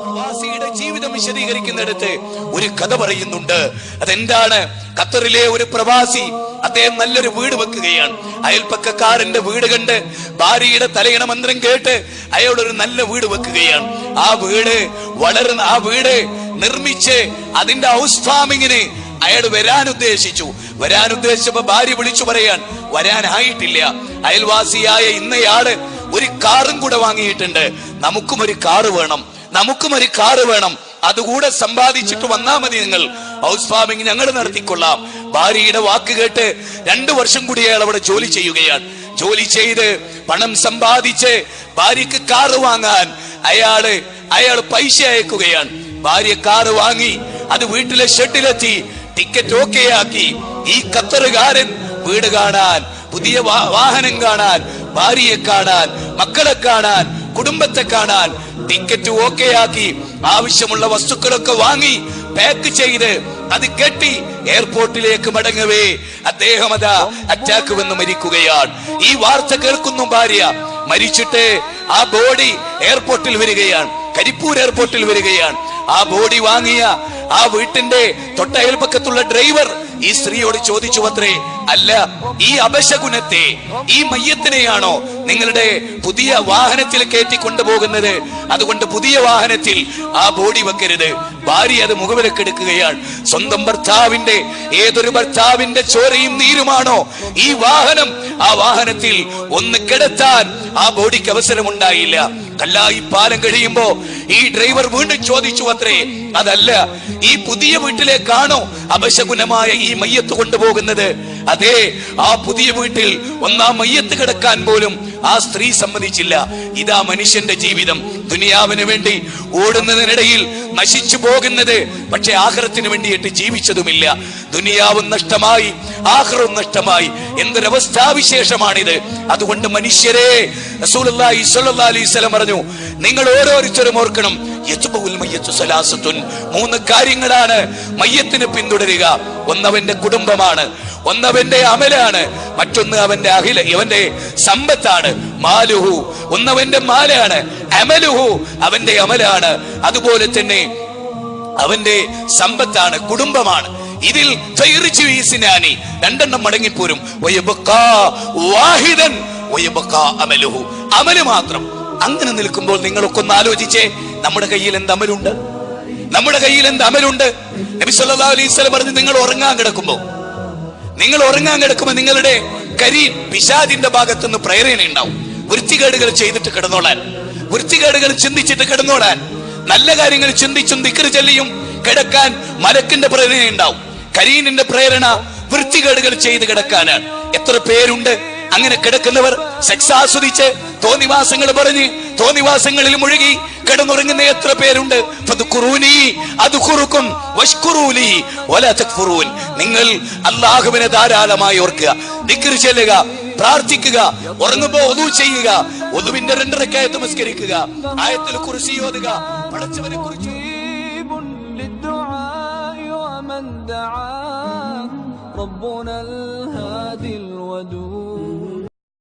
പ്രവാസിയുടെ ജീവിതം വിശദീകരിക്കുന്നിടത്ത് ഒരു കഥ പറയുന്നുണ്ട്. അതെന്താണ്? ഖത്തറിലെ ഒരു പ്രവാസി, അദ്ദേഹം നല്ലൊരു വീട് വെക്കുകയാണ്. അയൽപ്പക്കക്കാരന്റെ വീട് കണ്ട് ഭാര്യയുടെ തലയിണ മന്ത്രം കേട്ട് അയാളൊരു നല്ല വീട് വെക്കുകയാണ്. ആ വീട് നിർമ്മിച്ച് അതിന്റെ ഹൗസ് ഫാമിങ്ങിന് അയാൾ വരാൻ ഉദ്ദേശിച്ചപ്പോ ഭാര്യ വിളിച്ചു പറയാൻ വരാനായിട്ടില്ല. അയൽവാസിയായ ഇന്നയാള് ഒരു കാറും കൂടെ വാങ്ങിയിട്ടുണ്ട്. നമുക്കും ഒരു കാറ് വേണം, അതുകൂടെ സമ്പാദിച്ചിട്ട് വന്നാ മതി, നിങ്ങൾ ഹൗസ് ഫാമിംഗ് ഞങ്ങൾ നടത്തിക്കൊള്ളാം. ഭാര്യയുടെ വാക്ക് കേട്ട് 2 വർഷം കൂടി അയാൾ അവിടെ ജോലി ചെയ്യുകയാണ്. ജോലി ചെയ്ത് പണം സമ്പാദിച്ച് ഭാര്യക്ക് കാറ് വാങ്ങാൻ അയാൾ പൈസ അയക്കുകയാണ്. ഭാര്യ കാറ് വാങ്ങി, അത് വീട്ടിലെ ഷെഡിലെത്തി, ടിക്കറ്റ് ഓക്കെ ആക്കി. ഈ ഖത്തറുകാരൻ വീട് കാണാൻ, പുതിയ വാഹനം കാണാൻ, ഭാര്യയെ കാണാൻ, മക്കളെ കാണാൻ, കുടുംബത്തെ കാണാൻ ടിക്കറ്റ് ഓക്കെ ആക്കി, ആവശ്യമുള്ള വസ്തുക്കളൊക്കെ വാങ്ങി പാക്ക് ചെയ്ത് അത് കെട്ടി എയർപോർട്ടിലേക്ക് മടങ്ങവേ അദ്ദേഹം അറ്റാക്ക് വന്ന് മരിക്കുകയാണ്. ഈ വാർത്ത കേൾക്കുന്നു ഭാര്യ. മരിച്ചിട്ട് ആ ബോഡി എയർപോർട്ടിൽ വരികയാണ്, കരിപ്പൂർ എയർപോർട്ടിൽ വരികയാണ്. ആ ബോഡി വാങ്ങിയ ആ വീട്ടിന്റെ തൊട്ടയൽപക്കത്തുള്ള ഡ്രൈവർ ഈ സ്ത്രീയോട് ചോദിച്ചു അത്രേ, അല്ല, ഈ അപശകുനത്തെ, ഈ മയ്യത്തിനെയാണോ നിങ്ങളുടെ പുതിയ വാഹനത്തിൽ കയറ്റി കൊണ്ടുപോകുന്നത്? അതുകൊണ്ട് പുതിയ വാഹനത്തിൽ ആ ബോഡി വെക്കരുത്. ഭാര്യ അത് മുഖവിലക്കെടുക്കുകയാണ്. സ്വന്തം ഭർത്താവിന്റെ, ഏതൊരു ഭർത്താവിന്റെ ചോരയും നീരുമാണോ ഈ വാഹനം, ആ വാഹനത്തിൽ ഒന്ന് കിടത്താൻ ആ ബോഡിക്ക് അവസരമുണ്ടായില്ല. കല്ലായി പാലം കഴിയുമ്പോ ഈ ഡ്രൈവർ വീണ്ടും ചോദിച്ചു അത്രേ, അതല്ല, ഈ പുതിയ വീട്ടിലേക്കാണോ അപശകുനമായ ഈ മയ്യത്ത് കൊണ്ടുപോകുന്നത്? അതെ, ആ പുതിയ വീട്ടിൽ ഒന്നാം മയ്യത്ത് കിടക്കാൻ പോലും ആ സ്ത്രീ സമ്മതിച്ചില്ല. ഇതാ മനുഷ്യന്റെ ജീവിതം. ദുനിയാവിന് വേണ്ടി ഓടുന്നതിനിടയിൽ നശിച്ചു പോകുന്നത്, പക്ഷെ ആഖിറത്തിന് വേണ്ടിയിട്ട് ജീവിച്ചതുമില്ല. ദുനിയാവും നഷ്ടമായി, ആഖിറവും നഷ്ടമായി. എന്തൊരവസ്ഥാവിശേഷമാണിത്! അതുകൊണ്ട് മനുഷ്യരെ, റസൂലുള്ളാഹി സ്വല്ലല്ലാഹു അലൈഹി വസല്ലം പറഞ്ഞു, നിങ്ങൾ ഓരോരുത്തരും ഓർക്കണം, മൂന്ന് കാര്യങ്ങളാണ് മയ്യത്തിന് പിന്തുടരുക. ഒന്നവന്റെ കുടുംബമാണ്, ഒന്നവന്റെ അമലാണ്, മറ്റൊന്ന് ഇവന്റെ സമ്പത്താണ്. മാലുഹു, ഒന്നവന്റെ മാലാണ്. അമലുഹു, അവന്റെ അമലാണ്. അതുപോലെ തന്നെ അവന്റെ സമ്പത്താണ്, കുടുംബമാണ്. ഇതിൽ രണ്ടെണ്ണം മടങ്ങിപ്പോരും. അമല് മാത്രം. അങ്ങനെ നിൽക്കുമ്പോൾ നിങ്ങളൊക്കെ ഒന്ന് ആലോചിച്ചേ, നമ്മുടെ കയ്യിൽ എന്ത് അമലുണ്ട്? നബി സല്ലല്ലാഹു അലൈഹി വസല്ലം പറഞ്ഞു, നിങ്ങൾ ഉറങ്ങാൻ കിടക്കുമ്പോ നിങ്ങളുടെ കരീം പിശാചിന്റെ ഭാഗത്തുനിന്ന് പ്രേരണ ഉണ്ടാവും. വൃത്തികേടുകൾ ചെയ്തിട്ട് കിടന്നോളാൻ, വൃത്തികേടുകൾ ചിന്തിച്ചിട്ട് കിടന്നോളാൻ, നല്ല കാര്യങ്ങൾ ചിന്തിച്ചും ദിക്ർ ചൊല്ലിയും കിടക്കാൻ മലക്കിന്റെ പ്രേരണ ഉണ്ടാവും. കരീനിന്റെ പ്രേരണ വൃത്തികേടുകൾ ചെയ്ത് കിടക്കാനാണ്. എത്ര പേരുണ്ട് അങ്ങനെ കിടക്കുന്നവർ? സെക്സ് ആസ്വദിച്ച് തോന്നിവാസങ്ങൾ പറഞ്ഞ് തോന്നിവാസങ്ങളിൽ മുഴുകി കിടന്നുറങ്ങുന്ന എത്ര പേരുണ്ട്? നിങ്ങൾ അല്ലാഹുവിനെ ധാരാളമായി ഓർക്കുക, ദിക്ർ ചൊല്ലുക, പ്രാർത്ഥിക്കുക, ഉറങ്ങുമ്പോ ഒദു ചെയ്യുക, ഒദുവിന്റെ 2 റക്അത്ത് നമസ്കരിക്കുക, ആയത്തുൽ കുർസി ഓതുക, പടച്ചവനെ കുറിച്ച് ربنا الهادي الودود